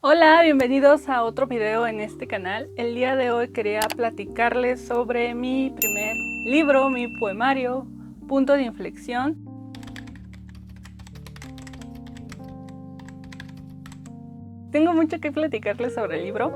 Hola, bienvenidos a otro video en este canal. El día de hoy quería platicarles sobre mi primer libro, mi poemario, Punto de Inflexión. Tengo mucho que platicarles sobre el libro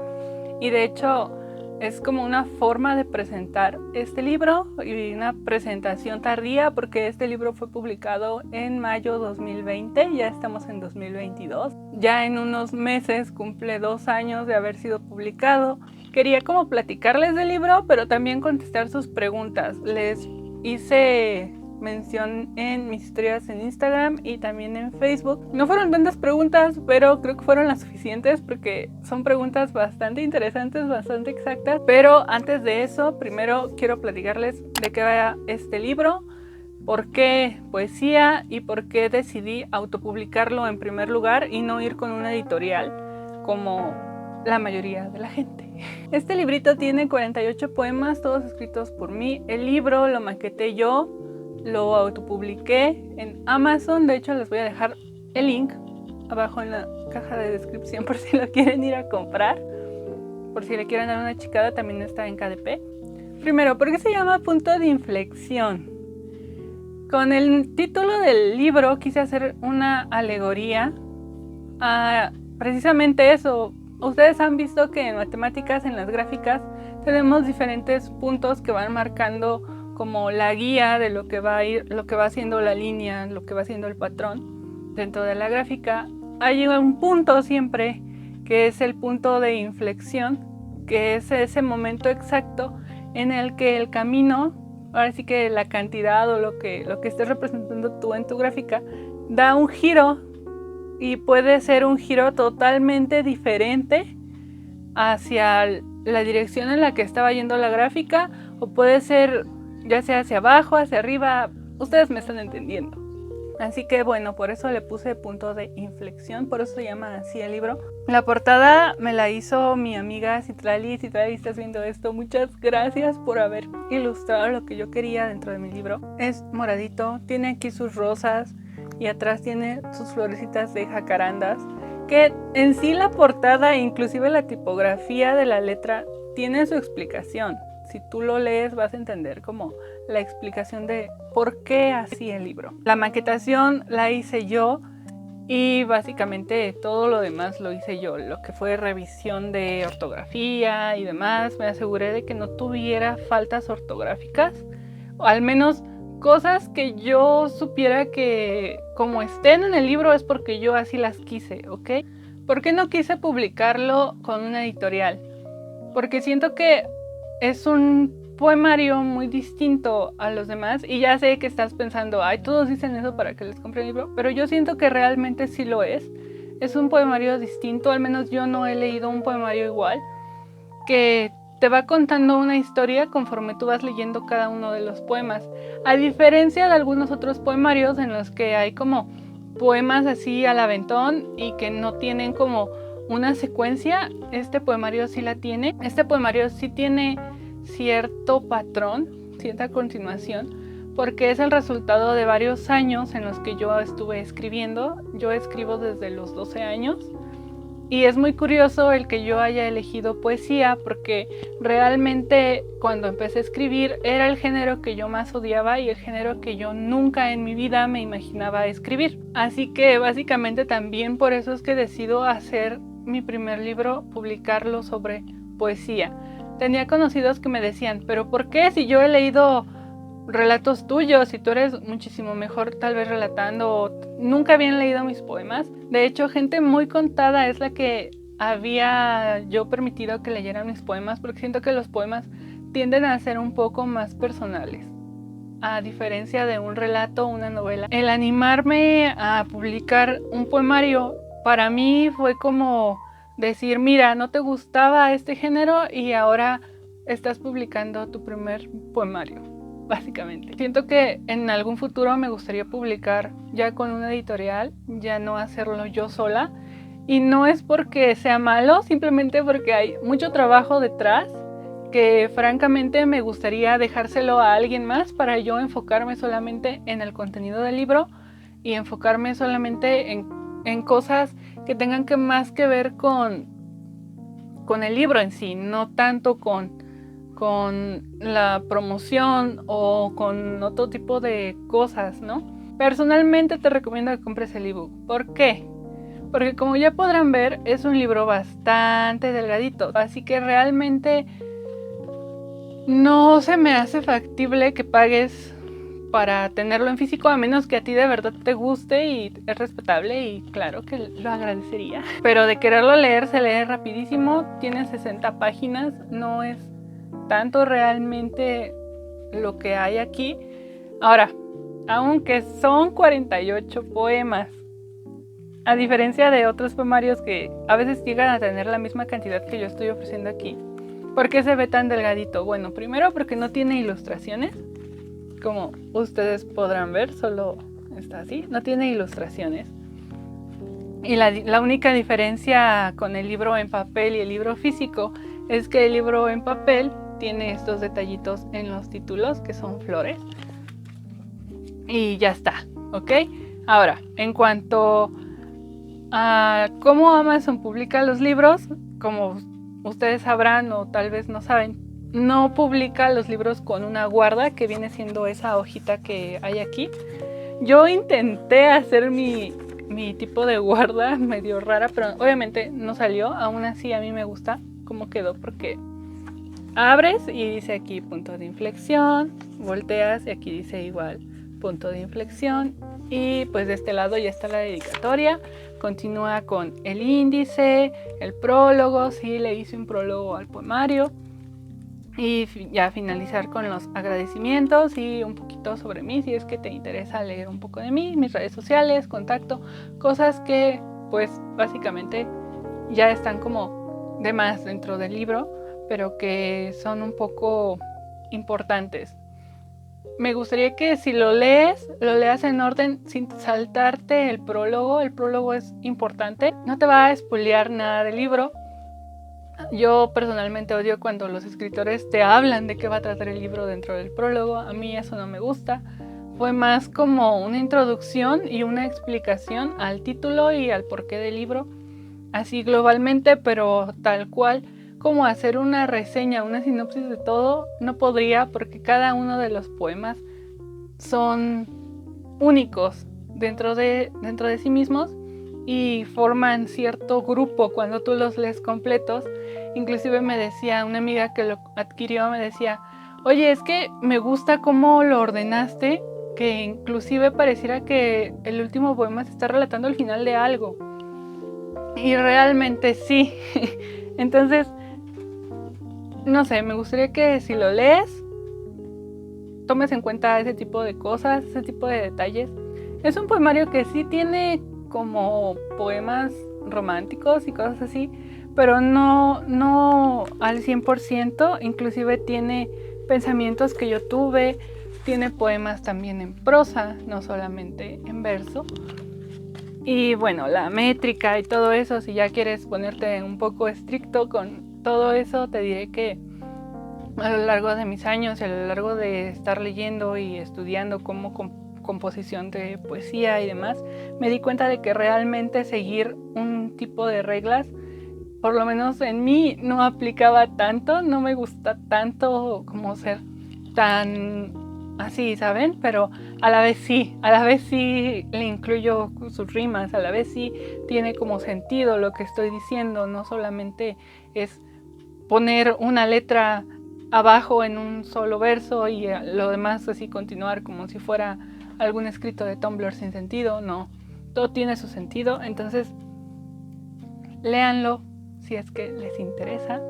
y de hecho es como una forma de presentar este libro y una presentación tardía porque este libro fue publicado en mayo 2020, ya estamos en 2022. Ya en unos meses cumple 2 años de haber sido publicado. Quería como platicarles del libro, pero también contestar sus preguntas. Les hice mención en mis historias en Instagram y también en Facebook. No fueron tantas preguntas, pero creo que fueron las suficientes porque son preguntas bastante interesantes, bastante exactas. Pero antes de eso, primero quiero platicarles de qué va este libro, por qué poesía y por qué decidí autopublicarlo en primer lugar y no ir con una editorial como la mayoría de la gente. Este librito tiene 48 poemas, todos escritos por mí. El libro lo maqueté yo, lo autopubliqué en Amazon. De hecho, les voy a dejar el link abajo en la caja de descripción por si lo quieren ir a comprar. Por si le quieren dar una checada, también está en KDP. Primero, ¿por qué se llama Punto de Inflexión? Con el título del libro quise hacer una alegoría a precisamente eso. Ustedes han visto que en matemáticas, en las gráficas, tenemos diferentes puntos que van marcando como la guía de lo que va a ir, lo que va haciendo la línea, lo que va haciendo el patrón. Dentro de la gráfica hay un punto siempre que es el punto de inflexión, que es ese momento exacto en el que el camino, ahora sí que la cantidad o lo que estés representando tú en tu gráfica, da un giro y puede ser un giro totalmente diferente hacia la dirección en la que estaba yendo la gráfica, o puede ser ya sea hacia abajo, hacia arriba. Ustedes me están entendiendo. Así que bueno, por eso le puse Punto de Inflexión, por eso se llama así el libro. La portada me la hizo mi amiga Citlali. Citlali, estás viendo esto, muchas gracias por haber ilustrado lo que yo quería dentro de mi libro. Es moradito, tiene aquí sus rosas y atrás tiene sus florecitas de jacarandas, que en sí la portada, inclusive la tipografía de la letra, tiene su explicación. Si tú lo lees vas a entender como la explicación de por qué así el libro. La maquetación la hice yo y básicamente todo lo demás lo hice yo. Lo que fue revisión de ortografía y demás, me aseguré de que no tuviera faltas ortográficas, o al menos cosas que yo supiera que como estén en el libro es porque yo así las quise, ¿ok? ¿Por qué no quise publicarlo con una editorial? Porque siento que es un poemario muy distinto a los demás, y ya sé que estás pensando, ay, todos dicen eso para que les compre el libro, pero yo siento que realmente sí lo es. Es un poemario distinto, al menos yo no he leído un poemario igual, que te va contando una historia conforme tú vas leyendo cada uno de los poemas, a diferencia de algunos otros poemarios en los que hay como poemas así al aventón y que no tienen como una secuencia. Este poemario sí la tiene. Este poemario sí tiene cierto patrón, cierta continuación, porque es el resultado de varios años en los que yo estuve escribiendo. Yo escribo desde los 12 años y es muy curioso el que yo haya elegido poesía, porque realmente cuando empecé a escribir era el género que yo más odiaba y el género que yo nunca en mi vida me imaginaba escribir. Así que básicamente también por eso es que decido hacer mi primer libro, publicarlo sobre poesía. Tenía conocidos que me decían, pero ¿por qué si yo he leído relatos tuyos y tú eres muchísimo mejor tal vez relatando, o nunca habían leído mis poemas? De hecho, gente muy contada es la que había yo permitido que leyeran mis poemas, porque siento que los poemas tienden a ser un poco más personales, a diferencia de un relato o una novela. El animarme a publicar un poemario para mí fue como decir, mira, no te gustaba este género y ahora estás publicando tu primer poemario, básicamente. Siento que en algún futuro me gustaría publicar ya con una editorial, ya no hacerlo yo sola. Y no es porque sea malo, simplemente porque hay mucho trabajo detrás que francamente me gustaría dejárselo a alguien más para yo enfocarme solamente en el contenido del libro y enfocarme solamente en cosas que tengan más que ver con el libro en sí, no tanto con la promoción o con otro tipo de cosas, ¿no? Personalmente te recomiendo que compres el ebook. ¿Por qué? Porque como ya podrán ver, es un libro bastante delgadito, así que realmente no se me hace factible que pagues para tenerlo en físico, a menos que a ti de verdad te guste y es respetable y claro que lo agradecería. Pero de quererlo leer, se lee rapidísimo, tiene 60 páginas, no es tanto realmente lo que hay aquí. Ahora, aunque son 48 poemas, a diferencia de otros poemarios que a veces llegan a tener la misma cantidad que yo estoy ofreciendo aquí, ¿por qué se ve tan delgadito? Bueno, primero porque no tiene ilustraciones. Como ustedes podrán ver, solo está así, no tiene ilustraciones. Y la única diferencia con el libro en papel y el libro físico es que el libro en papel tiene estos detallitos en los títulos que son flores. Y ya está, ¿ok? Ahora, en cuanto a cómo Amazon publica los libros, como ustedes sabrán o tal vez no saben, no publica los libros con una guarda, que viene siendo esa hojita que hay aquí. Yo intenté hacer mi tipo de guarda medio rara, pero obviamente no salió. Aún así a mí me gusta cómo quedó, porque abres y dice aquí punto de inflexión, volteas y aquí dice igual punto de inflexión, y pues de este lado ya está la dedicatoria. Continúa con el índice, el prólogo, sí, le hice un prólogo al poemario. Y ya finalizar con los agradecimientos y un poquito sobre mí, si es que te interesa leer un poco de mí, mis redes sociales, contacto, cosas que pues básicamente ya están como de más dentro del libro, pero que son un poco importantes. Me gustaría que si lo leas en orden sin saltarte el prólogo. El prólogo es importante, no te va a spoilear nada del libro. Yo personalmente odio cuando los escritores te hablan de qué va a tratar el libro dentro del prólogo. A mí eso no me gusta. Fue más como una introducción y una explicación al título y al porqué del libro, así globalmente, pero tal cual como hacer una reseña, una sinopsis de todo, no podría, porque cada uno de los poemas son únicos dentro de sí mismos y forman cierto grupo cuando tú los lees completos. Inclusive me decía una amiga que lo adquirió, me decía, oye, es que me gusta cómo lo ordenaste, que inclusive pareciera que el último poema se está relatando el final de algo. Y realmente sí. Entonces, no sé, me gustaría que si lo lees, tomes en cuenta ese tipo de cosas, ese tipo de detalles. Es un poemario que sí tiene como poemas románticos y cosas así, pero no al 100%, inclusive tiene pensamientos que yo tuve, tiene poemas también en prosa, no solamente en verso. Y bueno, la métrica y todo eso, si ya quieres ponerte un poco estricto con todo eso, te diré que a lo largo de mis años y a lo largo de estar leyendo y estudiando como composición de poesía y demás, me di cuenta de que realmente seguir un tipo de reglas, por lo menos en mí, no aplicaba tanto. No me gusta tanto como ser tan así, ¿saben? Pero a la vez sí le incluyo sus rimas, a la vez sí tiene como sentido lo que estoy diciendo, no solamente es poner una letra abajo en un solo verso y lo demás así continuar como si fuera algún escrito de Tumblr sin sentido. No, todo tiene su sentido. Entonces léanlo si es que les interesa.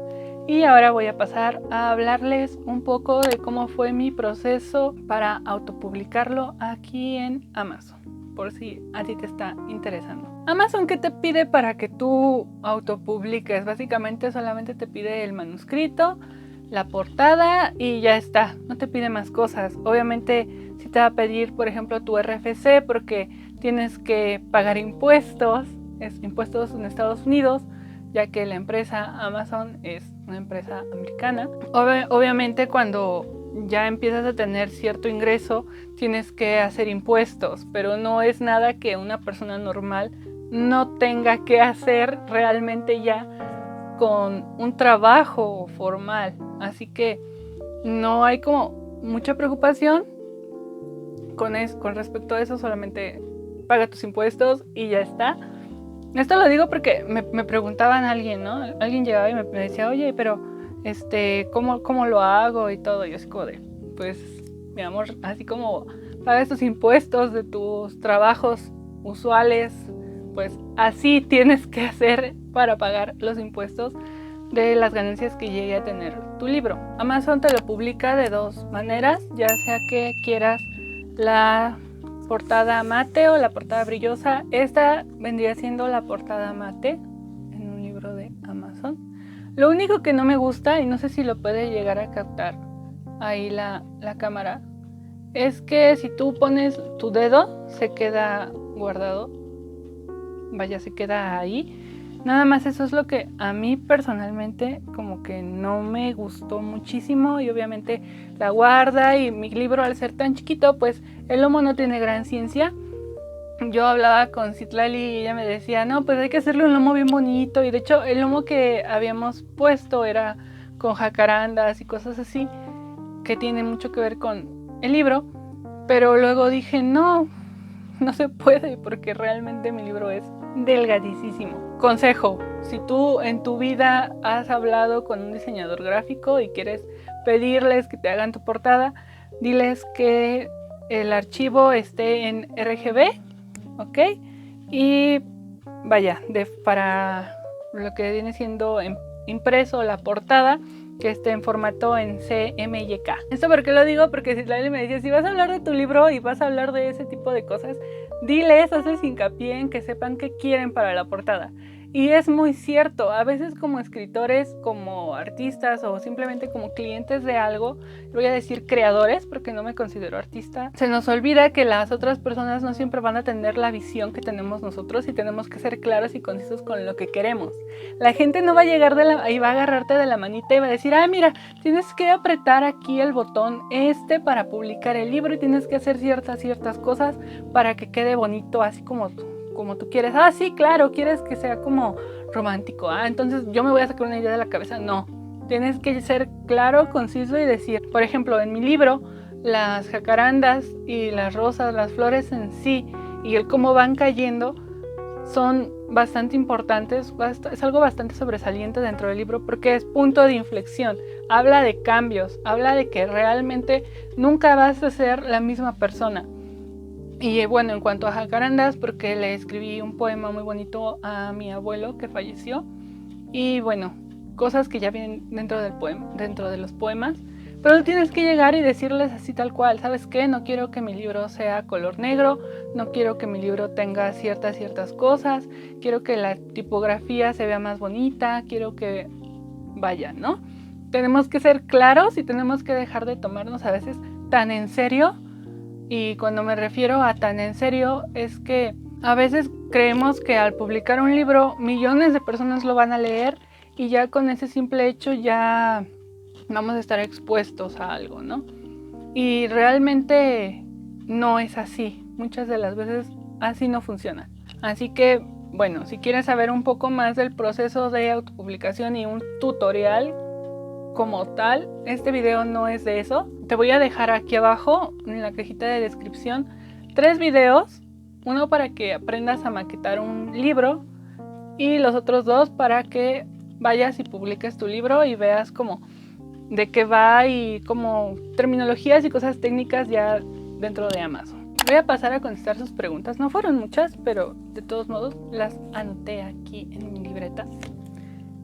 Y ahora voy a pasar a hablarles un poco de cómo fue mi proceso para autopublicarlo aquí en Amazon, por si a ti te está interesando. Amazon, ¿qué te pide para que tú autopubliques? Básicamente solamente te pide el manuscrito, la portada y ya está, no te pide más cosas. Obviamente sí te va a pedir, por ejemplo, tu RFC, porque tienes que pagar impuestos en Estados Unidos, ya que la empresa Amazon es una empresa americana. Obviamente cuando ya empiezas a tener cierto ingreso tienes que hacer impuestos, pero no es nada que una persona normal no tenga que hacer realmente ya con un trabajo formal. Así que no hay como mucha preocupación con respecto a eso, solamente paga tus impuestos y ya está. Esto lo digo porque me preguntaban a alguien, ¿no? Alguien llegaba y me decía, oye, pero ¿cómo lo hago? Y todo. Y yo así como de, pues, mi amor, así como pagas tus impuestos de tus trabajos usuales, pues así tienes que hacer para pagar los impuestos de las ganancias que llegue a tener tu libro. Amazon te lo publica de dos maneras, ya sea que quieras la portada mate o la portada brillosa. Esta vendría siendo la portada mate en un libro de Amazon. Lo único que no me gusta, y no sé si lo puede llegar a captar ahí la cámara, es que si tú pones tu dedo se queda guardado, vaya, se queda ahí. Nada más eso es lo que a mí personalmente como que no me gustó muchísimo, y obviamente la guarda, y mi libro al ser tan chiquito pues el lomo no tiene gran ciencia. Yo hablaba con Citlali y ella me decía, no, pues hay que hacerle un lomo bien bonito, y de hecho el lomo que habíamos puesto era con jacarandas y cosas así que tienen mucho que ver con el libro, pero luego dije no se puede porque realmente mi libro es delgadísimo. Consejo, si tú en tu vida has hablado con un diseñador gráfico y quieres pedirles que te hagan tu portada, diles que el archivo esté en RGB, ¿ok? Y vaya, para lo que viene siendo impreso la portada, que esté en formato en CMYK. ¿Esto por qué lo digo? Porque Citlali me decía, si vas a hablar de tu libro y vas a hablar de ese tipo de cosas, diles, haces hincapié en que sepan qué quieren para la portada. Y es muy cierto, a veces como escritores, como artistas o simplemente como clientes de algo, voy a decir creadores porque no me considero artista, se nos olvida que las otras personas no siempre van a tener la visión que tenemos nosotros, y tenemos que ser claros y concisos con lo que queremos. La gente no va a llegar y va a agarrarte de la manita y va a decir, ah, mira, tienes que apretar aquí el botón para publicar el libro, y tienes que hacer ciertas cosas para que quede bonito, así como tú quieres. Ah, sí, claro, quieres que sea como romántico. Ah, entonces yo me voy a sacar una idea de la cabeza. No, tienes que ser claro, conciso y decir, por ejemplo, en mi libro, las jacarandas y las rosas, las flores en sí y el cómo van cayendo son bastante importantes, es algo bastante sobresaliente dentro del libro porque es punto de inflexión, habla de cambios, habla de que realmente nunca vas a ser la misma persona. Y bueno, en cuanto a jacarandas, porque le escribí un poema muy bonito a mi abuelo que falleció, y bueno, cosas que ya vienen dentro de los poemas, pero tienes que llegar y decirles así tal cual, ¿sabes qué? No quiero que mi libro sea color negro, no quiero que mi libro tenga ciertas cosas, quiero que la tipografía se vea más bonita, quiero que vaya, ¿no? Tenemos que ser claros y tenemos que dejar de tomarnos a veces tan en serio. Y cuando me refiero a tan en serio es que a veces creemos que al publicar un libro millones de personas lo van a leer, y ya con ese simple hecho ya vamos a estar expuestos a algo, ¿no? Y realmente no es así. Muchas de las veces así no funciona. Así que, bueno, si quieres saber un poco más del proceso de autopublicación y un tutorial como tal, este video no es de eso. Te voy a dejar aquí abajo en la cajita de descripción 3 videos, uno para que aprendas a maquetar un libro y los otros 2 para que vayas y publiques tu libro y veas como de qué va y como terminologías y cosas técnicas ya dentro de Amazon. Voy a pasar a contestar sus preguntas, no fueron muchas, pero de todos modos las anoté aquí en mi libreta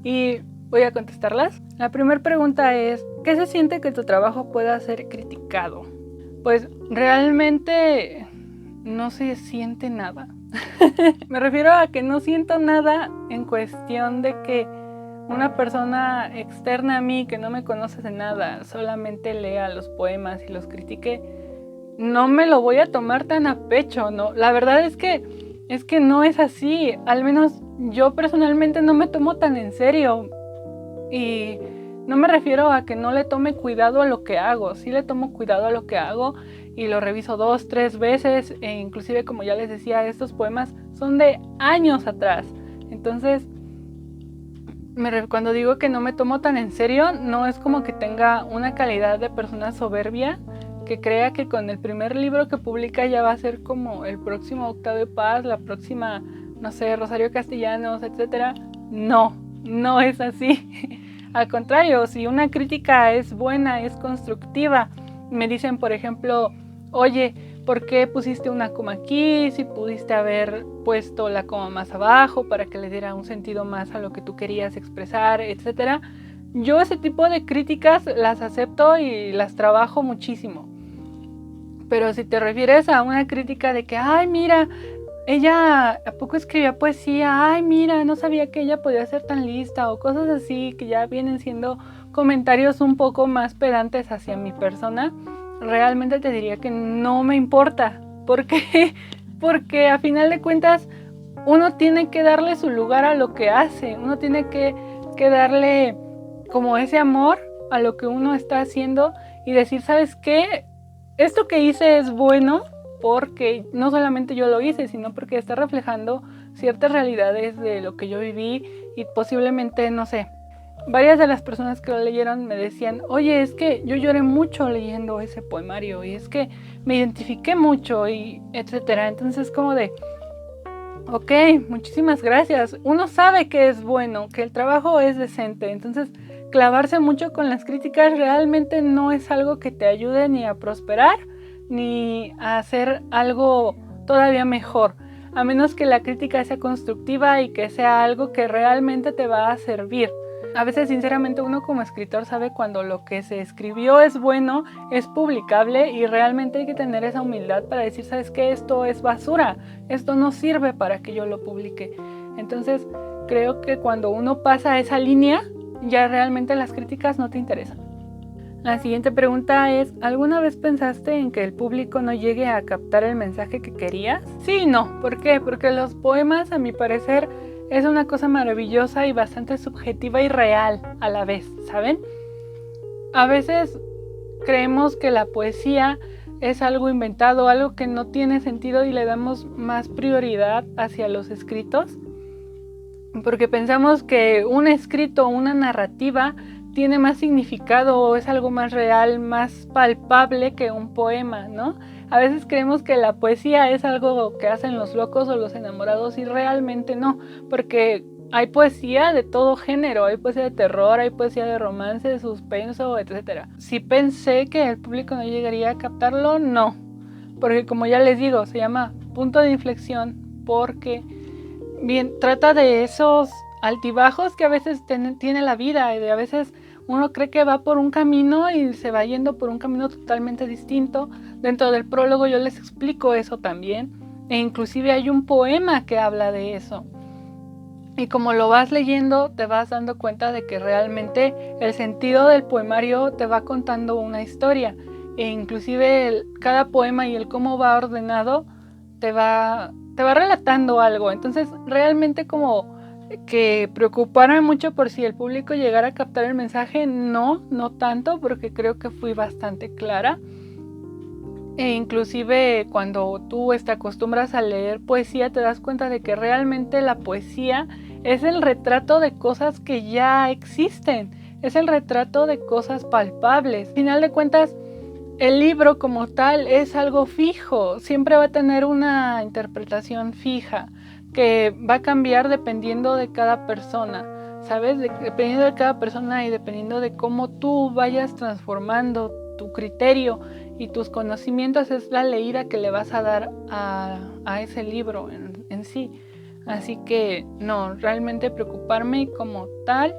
y voy a contestarlas. La primera pregunta es, ¿qué se siente que tu trabajo pueda ser criticado? Pues realmente no se siente nada. Me refiero a que no siento nada en cuestión de que una persona externa a mí que no me conoce de nada solamente lea los poemas y los critique. No me lo voy a tomar tan a pecho, ¿no? La verdad es que no es así. Al menos yo personalmente no me tomo tan en serio. Y no me refiero a que no le tome cuidado a lo que hago, sí le tomo cuidado a lo que hago, y lo reviso 2, 3 veces, e inclusive, como ya les decía, estos poemas son de años atrás. Entonces, cuando digo que no me tomo tan en serio, no es como que tenga una calidad de persona soberbia, que crea que con el primer libro que publica ya va a ser como el próximo Octavio Paz, la próxima, no sé, Rosario Castellanos, etc. No, no es así. Al contrario, si una crítica es buena, es constructiva, me dicen, por ejemplo, oye, ¿por qué pusiste una coma aquí? Si pudiste haber puesto la coma más abajo para que le diera un sentido más a lo que tú querías expresar, etc. Yo ese tipo de críticas las acepto y las trabajo muchísimo. Pero si te refieres a una crítica de que, ay, mira, ella ¿a poco escribía poesía? Ay, mira, no sabía que ella podía ser tan lista, o cosas así que ya vienen siendo comentarios un poco más pedantes hacia mi persona, realmente te diría que no me importa. ¿Por qué? Porque a final de cuentas uno tiene que darle su lugar a lo que hace, uno tiene que darle como ese amor a lo que uno está haciendo y decir, ¿sabes qué? Esto que hice es bueno porque no solamente yo lo hice, sino porque está reflejando ciertas realidades de lo que yo viví y posiblemente, no sé, varias de las personas que lo leyeron me decían, oye, es que yo lloré mucho leyendo ese poemario y es que me identifiqué mucho y etcétera. Entonces como de, ok, muchísimas gracias. Uno sabe que es bueno, que el trabajo es decente, entonces clavarse mucho con las críticas realmente no es algo que te ayude ni a prosperar ni a hacer algo todavía mejor, a menos que la crítica sea constructiva y que sea algo que realmente te va a servir. A veces, sinceramente, uno como escritor sabe cuando lo que se escribió es bueno, es publicable, y realmente hay que tener esa humildad para decir, ¿sabes qué? Esto es basura, esto no sirve para que yo lo publique. Entonces, creo que cuando uno pasa esa línea, ya realmente las críticas no te interesan. La siguiente pregunta es, ¿alguna vez pensaste en que el público no llegue a captar el mensaje que querías? Sí y no. ¿Por qué? Porque los poemas, a mi parecer, es una cosa maravillosa y bastante subjetiva y real a la vez, ¿saben? A veces creemos que la poesía es algo inventado, algo que no tiene sentido, y le damos más prioridad hacia los escritos, porque pensamos que un escrito, una narrativa, tiene más significado o es algo más real, más palpable que un poema, ¿no? A veces creemos que la poesía es algo que hacen los locos o los enamorados, y realmente no, porque hay poesía de todo género, hay poesía de terror, hay poesía de romance, de suspenso, etc. Si pensé que el público no llegaría a captarlo, no, porque como ya les digo, se llama punto de inflexión, porque bien, trata de esos altibajos que a veces tiene la vida, y de a veces uno cree que va por un camino y se va yendo por un camino totalmente distinto. Dentro del prólogo yo les explico eso también, e inclusive hay un poema que habla de eso. Y como lo vas leyendo, te vas dando cuenta de que realmente el sentido del poemario te va contando una historia, e inclusive cada poema y el cómo va ordenado te va relatando algo. Entonces realmente como que preocuparme mucho por si el público llegara a captar el mensaje, no tanto, porque creo que fui bastante clara. E inclusive cuando tú te acostumbras a leer poesía, te das cuenta de que realmente la poesía es el retrato de cosas que ya existen, es el retrato de cosas palpables. Al final de cuentas, el libro como tal es algo fijo, siempre va a tener una interpretación fija, que va a cambiar dependiendo de cada persona, ¿sabes? Dependiendo de cada persona y dependiendo de cómo tú vayas transformando tu criterio y tus conocimientos, es la leída que le vas a dar a ese libro en sí. Así que no, realmente preocuparme como tal,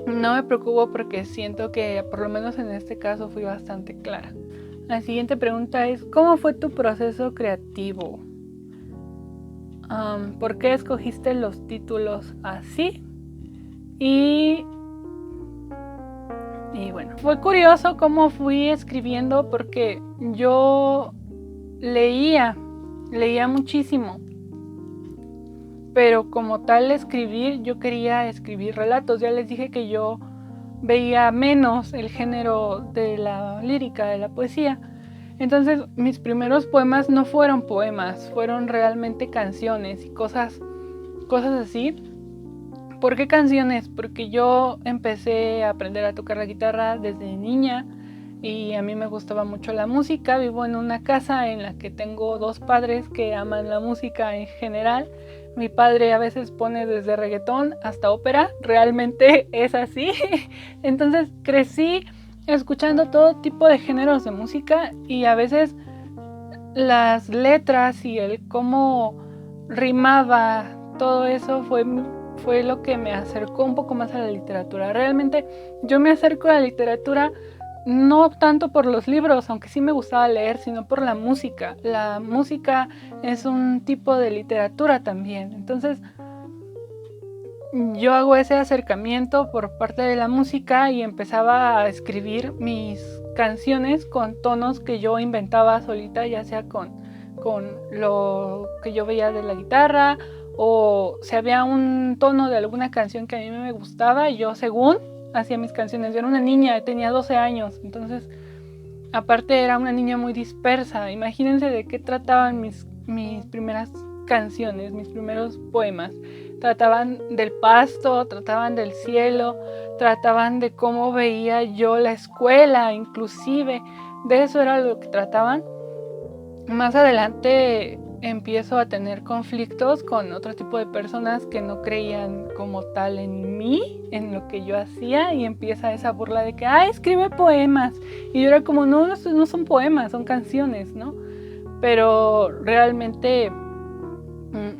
no me preocupo, porque siento que por lo menos en este caso fui bastante clara. La siguiente pregunta es, ¿cómo fue tu proceso creativo? ¿Por qué escogiste los títulos así? Y bueno, fue curioso cómo fui escribiendo, porque yo leía muchísimo, pero como tal escribir, yo quería escribir relatos. Ya les dije que yo veía menos el género de la lírica, de la poesía. Entonces mis primeros poemas no fueron poemas, fueron realmente canciones y cosas así. ¿Por qué canciones? Porque yo empecé a aprender a tocar la guitarra desde niña y a mí me gustaba mucho la música. Vivo en una casa en la que tengo 2 padres que aman la música en general. Mi padre a veces pone desde reggaetón hasta ópera, realmente es así. Entonces crecí escuchando todo tipo de géneros de música y a veces las letras y el cómo rimaba, todo eso fue lo que me acercó un poco más a la literatura. Realmente yo me acerco a la literatura no tanto por los libros, aunque sí me gustaba leer, sino por la música. La música es un tipo de literatura también. Entonces yo hago ese acercamiento por parte de la música y empezaba a escribir mis canciones con tonos que yo inventaba solita, ya sea con lo que yo veía de la guitarra, o si había un tono de alguna canción que a mí me gustaba, yo según hacía mis canciones. Yo era una niña, tenía 12 años, entonces aparte era una niña muy dispersa. Imagínense de qué trataban mis primeras canciones, mis primeros poemas. Trataban del pasto, trataban del cielo, trataban de cómo veía yo la escuela, inclusive de eso era lo que trataban. Más adelante empiezo a tener conflictos con otro tipo de personas que no creían como tal en mí, en lo que yo hacía, y empieza esa burla de que, escribe poemas. Y yo era como, no son poemas, son canciones, ¿no? Pero realmente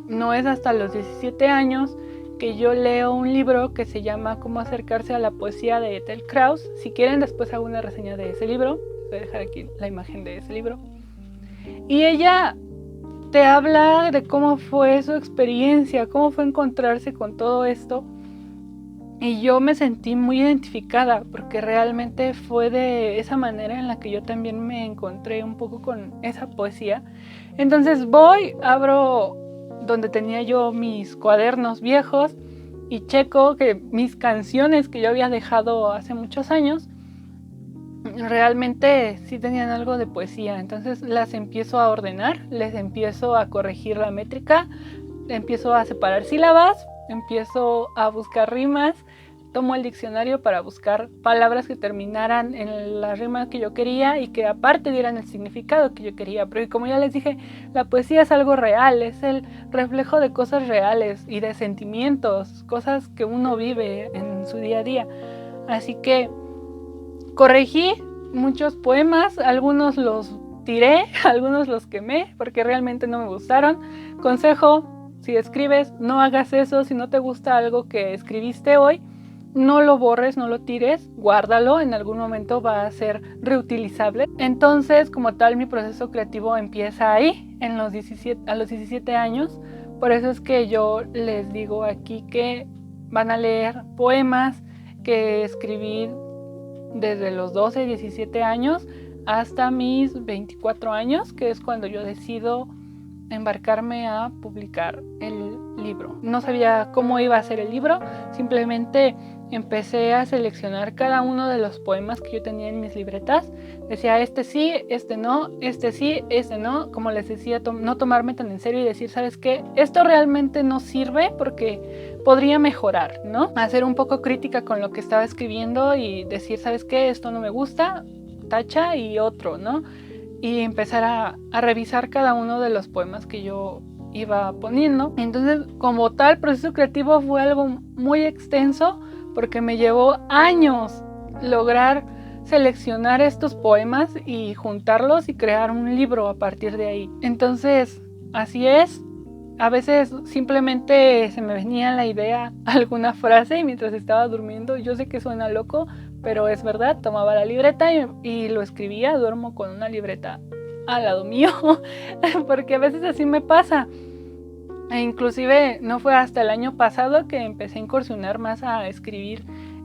no es hasta los 17 años que yo leo un libro que se llama Cómo acercarse a la poesía de Ethel Kraus. Si quieren, después hago una reseña de ese libro. Voy a dejar aquí la imagen de ese libro. Y ella te habla de cómo fue su experiencia, cómo fue encontrarse con todo esto. Y yo me sentí muy identificada porque realmente fue de esa manera en la que yo también me encontré un poco con esa poesía. Entonces abro donde tenía yo mis cuadernos viejos y checo que mis canciones que yo había dejado hace muchos años realmente sí tenían algo de poesía. Entonces las empiezo a ordenar, les empiezo a corregir la métrica, empiezo a separar sílabas, empiezo a buscar rimas, tomo el diccionario para buscar palabras que terminaran en la rima que yo quería y que aparte dieran el significado que yo quería. Porque como ya les dije, la poesía es algo real, es el reflejo de cosas reales y de sentimientos, cosas que uno vive en su día a día. Así que corregí muchos poemas, algunos los tiré, algunos los quemé porque realmente no me gustaron. Consejo: si escribes, no hagas eso. Si no te gusta algo que escribiste hoy, no lo borres, no lo tires, guárdalo, en algún momento va a ser reutilizable. Entonces, como tal, mi proceso creativo empieza ahí, a los 17 años. Por eso es que yo les digo aquí que van a leer poemas que escribí desde los 12, 17 años hasta mis 24 años, que es cuando yo decido embarcarme a publicar el libro. No sabía cómo iba a ser el libro, simplemente empecé a seleccionar cada uno de los poemas que yo tenía en mis libretas. Decía, este sí, este no, este sí, este no. Como les decía, no tomarme tan en serio y decir, ¿sabes qué? Esto realmente no sirve porque podría mejorar, ¿no? Hacer un poco crítica con lo que estaba escribiendo y decir, ¿sabes qué? Esto no me gusta, tacha y otro, ¿no? Y empezar a revisar cada uno de los poemas que yo iba poniendo. Entonces, como tal, proceso creativo fue algo muy extenso porque me llevó años lograr seleccionar estos poemas y juntarlos y crear un libro a partir de ahí. Entonces, así es. A veces simplemente se me venía la idea alguna frase y mientras estaba durmiendo, yo sé que suena loco, pero es verdad, tomaba la libreta y lo escribía. Duermo con una libreta al lado mío porque a veces así me pasa. E inclusive no fue hasta el año pasado que empecé a incursionar más a escribir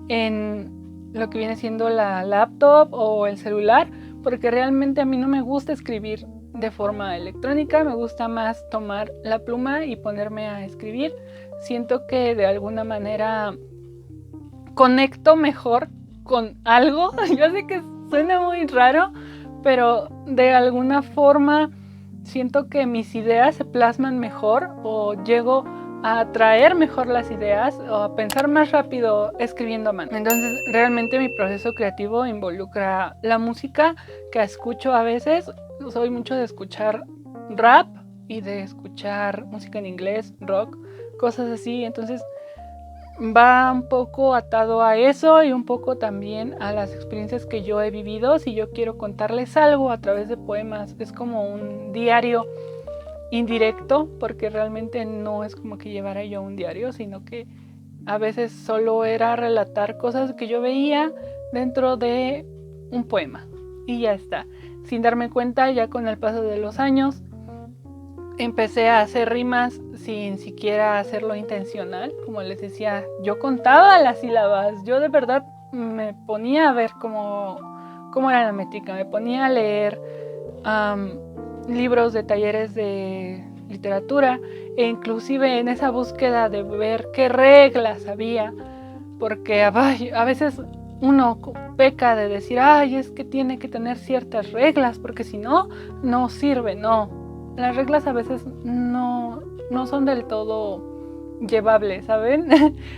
en lo que viene siendo la laptop o el celular, porque realmente a mí no me gusta escribir de forma electrónica, me gusta más tomar la pluma y ponerme a escribir. Siento que de alguna manera conecto mejor con algo. Yo sé que suena muy raro, pero de alguna forma siento que mis ideas se plasman mejor o llego a atraer mejor las ideas o a pensar más rápido escribiendo a mano. Entonces realmente mi proceso creativo involucra la música que escucho a veces. Soy mucho de escuchar rap y de escuchar música en inglés, rock, cosas así. Entonces va un poco atado a eso y un poco también a las experiencias que yo he vivido. Si yo quiero contarles algo a través de poemas, es como un diario indirecto, porque realmente no es como que llevara yo un diario, sino que a veces solo era relatar cosas que yo veía dentro de un poema y ya está. Sin darme cuenta, ya con el paso de los años empecé a hacer rimas sin siquiera hacerlo intencional. Como les decía, yo contaba las sílabas, yo de verdad me ponía a ver cómo era la métrica, me ponía a leer libros de talleres de literatura e inclusive en esa búsqueda de ver qué reglas había, porque a veces uno peca de decir, ay, es que tiene que tener ciertas reglas porque si no, no sirve. No, las reglas a veces no son del todo llevables, ¿saben?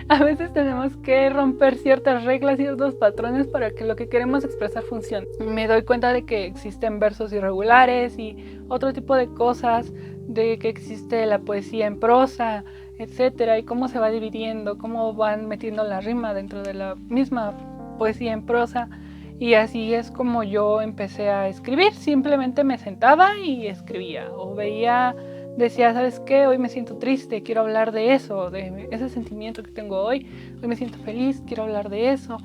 A veces tenemos que romper ciertas reglas, ciertos patrones para que lo que queremos expresar funcione. Me doy cuenta de que existen versos irregulares y otro tipo de cosas, de que existe la poesía en prosa, etcétera, y cómo se va dividiendo, cómo van metiendo la rima dentro de la misma poesía en prosa. Y así es como yo empecé a escribir. Simplemente me sentaba y escribía, o decía, ¿sabes qué? Hoy me siento triste, quiero hablar de eso, de ese sentimiento que tengo hoy. Hoy me siento feliz, quiero hablar de eso.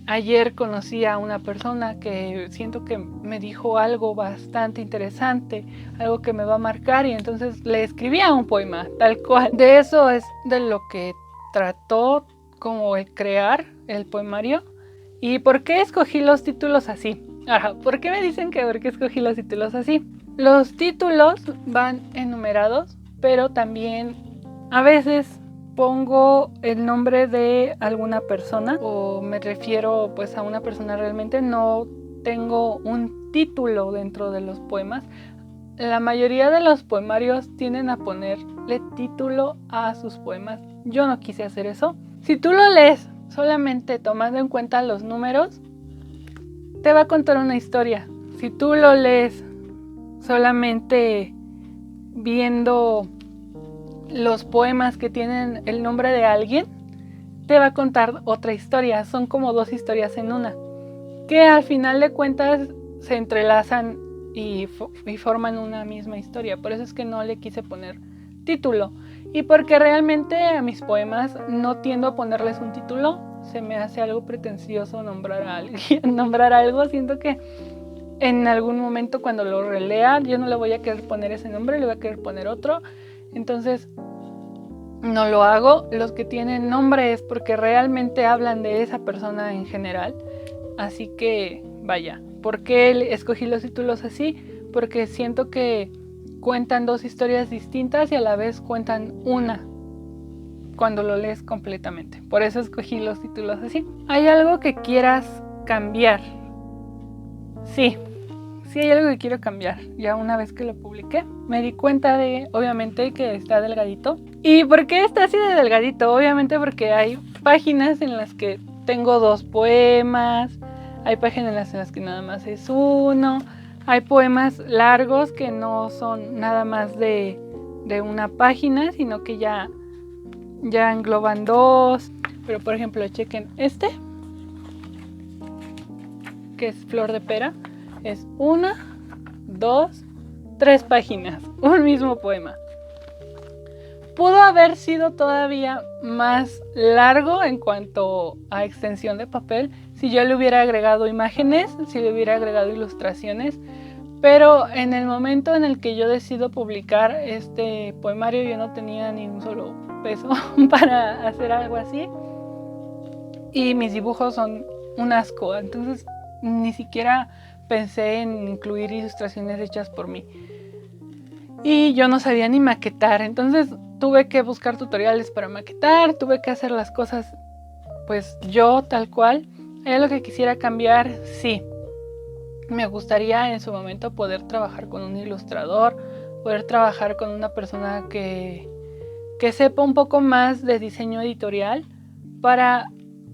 Ayer conocí a una persona que siento que me dijo algo bastante interesante, algo que me va a marcar, y entonces le escribía un poema, tal cual. De eso es de lo que trató como el crear el poemario. ¿Y por qué escogí los títulos así? ¿Por qué me dicen que por qué escogí los títulos así? Los títulos van enumerados, pero también a veces pongo el nombre de alguna persona o me refiero pues a una persona realmente. No tengo un título dentro de los poemas. La mayoría de los poemarios tienden a ponerle título a sus poemas. Yo no quise hacer eso. Si tú lo lees solamente tomando en cuenta los números, te va a contar una historia. Si tú lo lees solamente viendo los poemas que tienen el nombre de alguien, te va a contar otra historia. Son como dos historias en una, que al final de cuentas se entrelazan y forman una misma historia. Por eso es que no le quise poner título. Y porque realmente a mis poemas no tiendo a ponerles un título. Se me hace algo pretencioso nombrar a alguien, nombrar algo. Siento que en algún momento cuando lo relea, yo no le voy a querer poner ese nombre, le voy a querer poner otro. Entonces no lo hago. Los que tienen nombre es porque realmente hablan de esa persona en general. Así que vaya, ¿por qué escogí los títulos así? Porque siento que cuentan dos historias distintas y a la vez cuentan una cuando lo lees completamente. Por eso escogí los títulos así. ¿Hay algo que quieras cambiar? Sí hay algo que quiero cambiar. Ya una vez que lo publiqué, me di cuenta de, obviamente, que está delgadito. ¿Y por qué está así de delgadito? Obviamente porque hay páginas en las que tengo 2 poemas, hay páginas en las que nada más es uno, hay poemas largos que no son nada más de una página, sino que ya engloban 2. Pero por ejemplo, chequen este, que es Flor de Pera. Es 1, 2, 3 páginas, un mismo poema. Pudo haber sido todavía más largo en cuanto a extensión de papel si yo le hubiera agregado imágenes, si le hubiera agregado ilustraciones, pero en el momento en el que yo decido publicar este poemario yo no tenía ni un solo peso para hacer algo así, y mis dibujos son un asco, entonces ni siquiera pensé en incluir ilustraciones hechas por mí. Y yo no sabía ni maquetar, entonces tuve que buscar tutoriales para maquetar, tuve que hacer las cosas pues yo tal cual. ¿Hay algo que quisiera cambiar? Sí. Me gustaría en su momento poder trabajar con un ilustrador, poder trabajar con una persona que sepa un poco más de diseño editorial para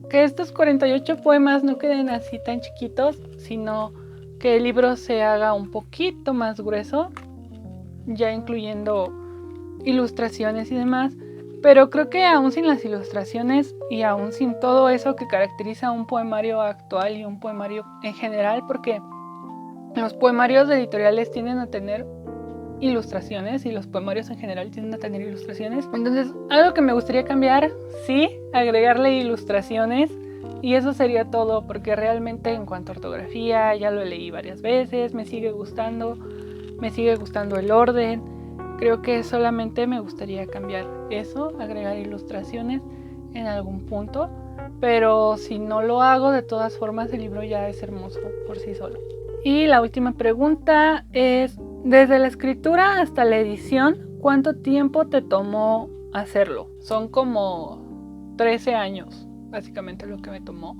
que estos 48 poemas no queden así tan chiquitos, sino que el libro se haga un poquito más grueso, ya incluyendo ilustraciones y demás. Pero creo que aún sin las ilustraciones y aún sin todo eso que caracteriza un poemario actual y un poemario en general, porque los poemarios editoriales tienden a tener ilustraciones y los poemarios en general tienden a tener ilustraciones. Entonces, algo que me gustaría cambiar, sí, agregarle ilustraciones, y eso sería todo, porque realmente en cuanto a ortografía ya lo leí varias veces, me sigue gustando el orden. Creo que solamente me gustaría cambiar eso, agregar ilustraciones en algún punto, pero si no lo hago, de todas formas el libro ya es hermoso por sí solo. Y la última pregunta es, desde la escritura hasta la edición, ¿cuánto tiempo te tomó hacerlo? Son como 13 años, básicamente lo que me tomó.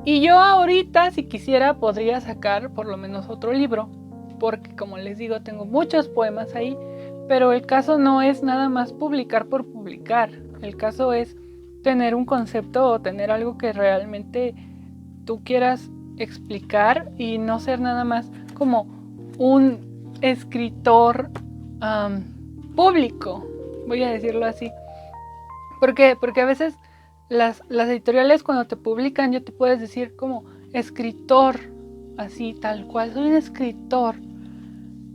Y yo ahorita, si quisiera, podría sacar por lo menos otro libro, porque como les digo, tengo muchos poemas ahí, pero el caso no es nada más publicar por publicar. El caso es tener un concepto o tener algo que realmente tú quieras explicar y no ser nada más como un escritor público, voy a decirlo así. Porque a veces las editoriales cuando te publican ya te puedes decir como escritor, así tal cual, soy un escritor.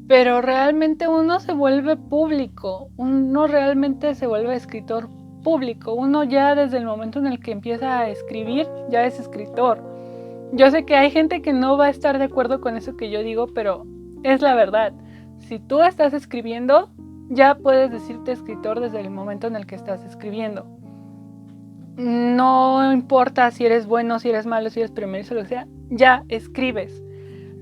Pero realmente uno se vuelve público, uno realmente se vuelve escritor público. Uno ya desde el momento en el que empieza a escribir ya es escritor. Yo sé que hay gente que no va a estar de acuerdo con eso que yo digo, pero es la verdad. Si tú estás escribiendo, ya puedes decirte escritor desde el momento en el que estás escribiendo. No importa si eres bueno, si eres malo, si eres primerizo, lo que sea, ya escribes.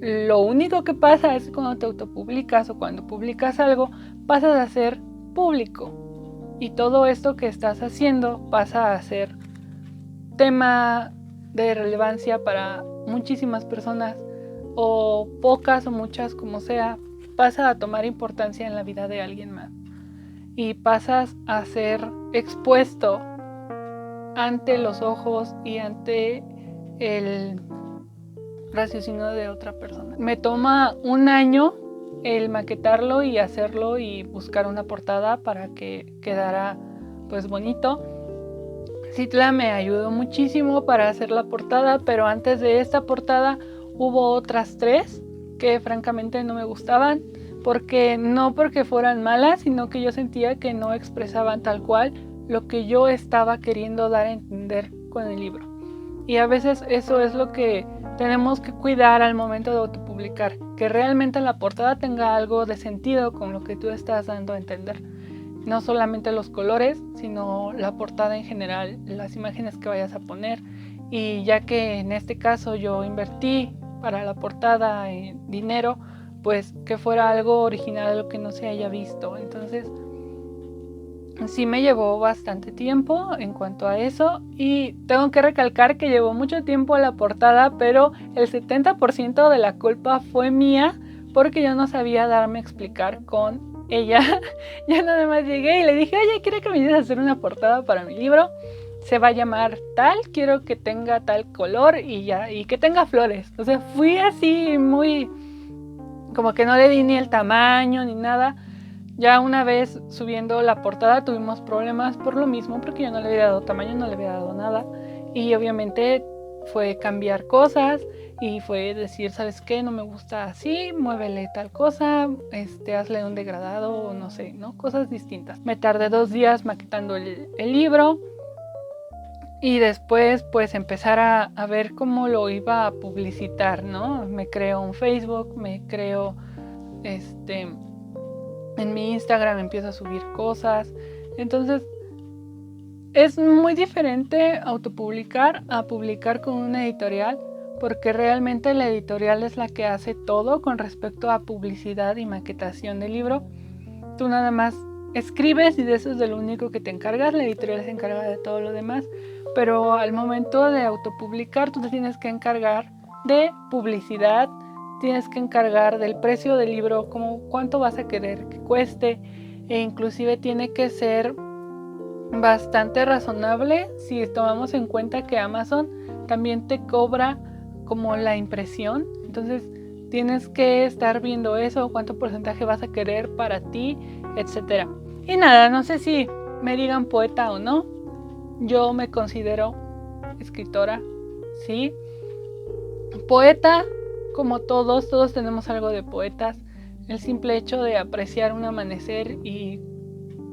Lo único que pasa es que cuando te autopublicas o cuando publicas algo, pasas a ser público. Y todo esto que estás haciendo pasa a ser tema de relevancia para muchísimas personas, o pocas o muchas, como sea, pasa a tomar importancia en la vida de alguien más. Y pasas a ser expuesto ante los ojos y ante el raciocinio de otra persona. Me toma un año el maquetarlo y hacerlo y buscar una portada para que quedara pues bonito. Citla me ayudó muchísimo para hacer la portada, pero antes de esta portada hubo otras 3 que francamente no me gustaban, no porque fueran malas, sino que yo sentía que no expresaban tal cual lo que yo estaba queriendo dar a entender con el libro. Y a veces eso es lo que tenemos que cuidar al momento de autopublicar, que realmente la portada tenga algo de sentido con lo que tú estás dando a entender. No solamente los colores, sino la portada en general, las imágenes que vayas a poner. Y ya que en este caso yo invertí para la portada dinero, pues que fuera algo original, algo que no se haya visto. Entonces sí me llevó bastante tiempo en cuanto a eso, y tengo que recalcar que llevó mucho tiempo la portada, pero el 70% de la culpa fue mía porque yo no sabía darme a explicar con ella. Yo nada más llegué y le dije, oye, quiero que me ayudes a hacer una portada para mi libro, se va a llamar tal, quiero que tenga tal color y ya, y que tenga flores. O sea, fui así muy, como que no le di ni el tamaño ni nada. Ya una vez subiendo la portada tuvimos problemas por lo mismo, porque yo no le había dado tamaño, no le había dado nada. Y obviamente fue cambiar cosas y fue decir, ¿sabes qué? No me gusta así, muévele tal cosa, hazle un degradado o no sé, ¿no? Cosas distintas. Me tardé 2 días maquetando el libro y después pues empezar a ver cómo lo iba a publicitar, ¿no? Me creo un Facebook, me creo en mi Instagram, empiezo a subir cosas. Entonces es muy diferente autopublicar a publicar con una editorial, porque realmente la editorial es la que hace todo con respecto a publicidad y maquetación del libro. Tú nada más escribes y de eso es de lo único que te encargas, la editorial se encarga de todo lo demás, pero al momento de autopublicar tú te tienes que encargar de publicidad, tienes que encargar del precio del libro, como cuánto vas a querer que cueste, e inclusive tiene que ser bastante razonable si tomamos en cuenta que Amazon también te cobra como la impresión. Entonces tienes que estar viendo eso, cuánto porcentaje vas a querer para ti, etcétera. Y nada, no sé si me digan poeta o no, yo me considero escritora, sí. Poeta, como todos tenemos algo de poetas. El simple hecho de apreciar un amanecer y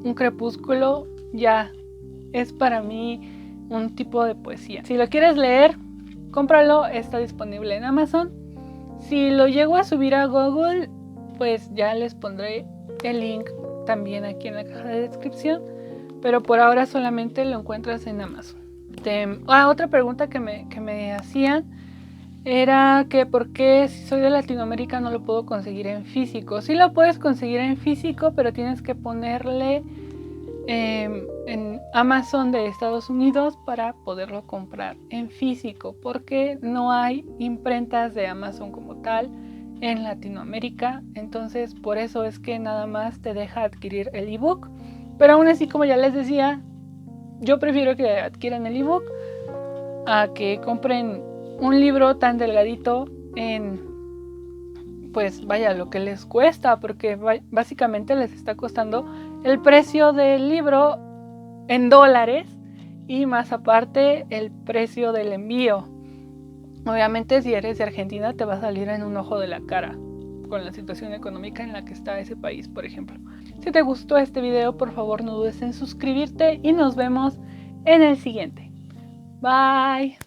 un crepúsculo ya es para mí un tipo de poesía. Si lo quieres leer, cómpralo, está disponible en Amazon. Si lo llego a subir a Google, pues ya les pondré el link también aquí en la caja de descripción, pero por ahora solamente lo encuentras en Amazon. Otra pregunta que me hacían era que por qué si soy de Latinoamérica no lo puedo conseguir en físico. Sí lo puedes conseguir en físico, pero tienes que ponerle en Amazon de Estados Unidos para poderlo comprar en físico, porque no hay imprentas de Amazon como tal en Latinoamérica. Entonces por eso es que nada más te deja adquirir el ebook, pero aún así, como ya les decía, yo prefiero que adquieran el ebook a que compren un libro tan delgadito en, pues vaya, lo que les cuesta, porque básicamente les está costando el precio del libro en dólares y más aparte el precio del envío. Obviamente si eres de Argentina te va a salir en un ojo de la cara con la situación económica en la que está ese país, por ejemplo. Si te gustó este video, por favor no dudes en suscribirte y nos vemos en el siguiente. Bye.